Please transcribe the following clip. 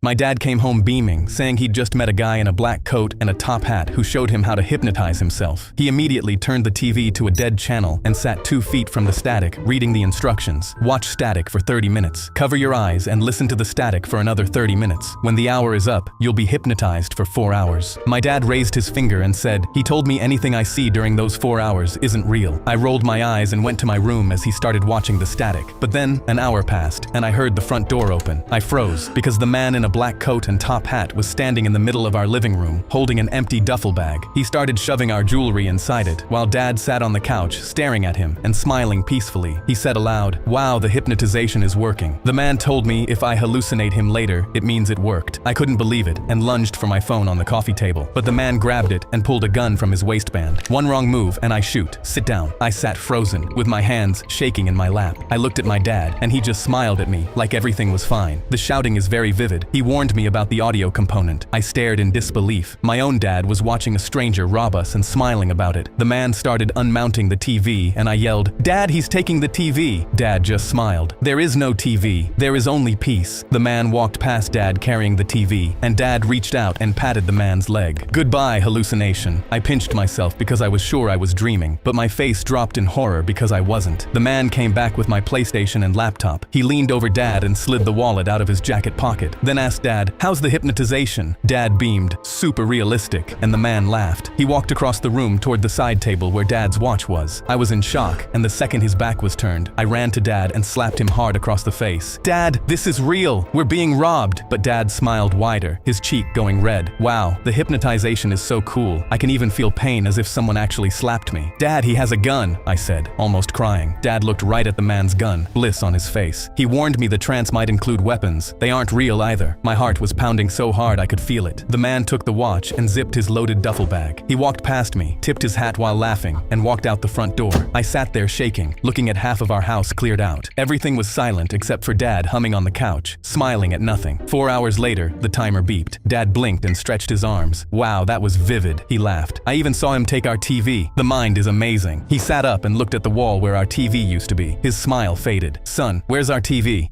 My dad came home beaming, saying he'd just met a guy in a black coat and a top hat who showed him how to hypnotize himself. He immediately turned the TV to a dead channel and sat 2 feet from the static, reading the instructions. Watch static for 30 minutes. Cover your eyes and listen to the static for another 30 minutes. When the hour is up, you'll be hypnotized for 4 hours. My dad raised his finger and said, "He told me anything I see during those 4 hours isn't real." I rolled my eyes and went to my room as he started watching the static. But then, an hour passed, and I heard the front door open. I froze, because the man in a black coat and top hat was standing in the middle of our living room, holding an empty duffel bag. He started shoving our jewelry inside it, while Dad sat on the couch, staring at him and smiling peacefully. He said aloud, "Wow, the hypnotization is working." The man told me if I hallucinate him later, it means it worked. I couldn't believe it and lunged for my phone on the coffee table, but the man grabbed it and pulled a gun from his waistband. One wrong move and I shoot. "Sit down." I sat frozen, with my hands shaking in my lap. I looked at my dad, and he just smiled at me, like everything was fine. The shouting is very vivid. He warned me about the audio component. I stared in disbelief. My own dad was watching a stranger rob us and smiling about it. The man started unmounting the TV, and I yelled, "Dad, he's taking the TV." Dad just smiled. "There is no TV. There is only peace." The man walked past Dad carrying the TV, and Dad reached out and patted the man's leg. "Goodbye, hallucination." I pinched myself because I was sure I was dreaming, but my face dropped in horror because I wasn't. The man came back with my PlayStation and laptop. He leaned over Dad and slid the wallet out of his jacket pocket, then asked Dad, "How's the hypnotization?" Dad beamed, "Super realistic," and the man laughed. He walked across the room toward the side table where Dad's watch was. I was in shock, and the second his back was turned, I ran to Dad and slapped him hard across the face. "Dad, this is real! We're being robbed!" But Dad smiled wider, his cheek going red. "Wow, the hypnotization is so cool. I can even feel pain as if someone actually slapped me." "Dad, he has a gun," I said, almost crying. Dad looked right at the man's gun, bliss on his face. He warned me the trance might include weapons. They aren't real either. My heart was pounding so hard I could feel it. The man took the watch and zipped his loaded duffel bag. He walked past me, tipped his hat while laughing, and walked out the front door. I sat there shaking, looking at half of our house cleared out. Everything was silent except for Dad humming on the couch, smiling at nothing. 4 hours later, the timer beeped. Dad blinked and stretched his arms. "Wow, that was vivid," he laughed. "I even saw him take our TV. The mind is amazing." He sat up and looked at the wall where our TV used to be. His smile faded. "Son, where's our TV?"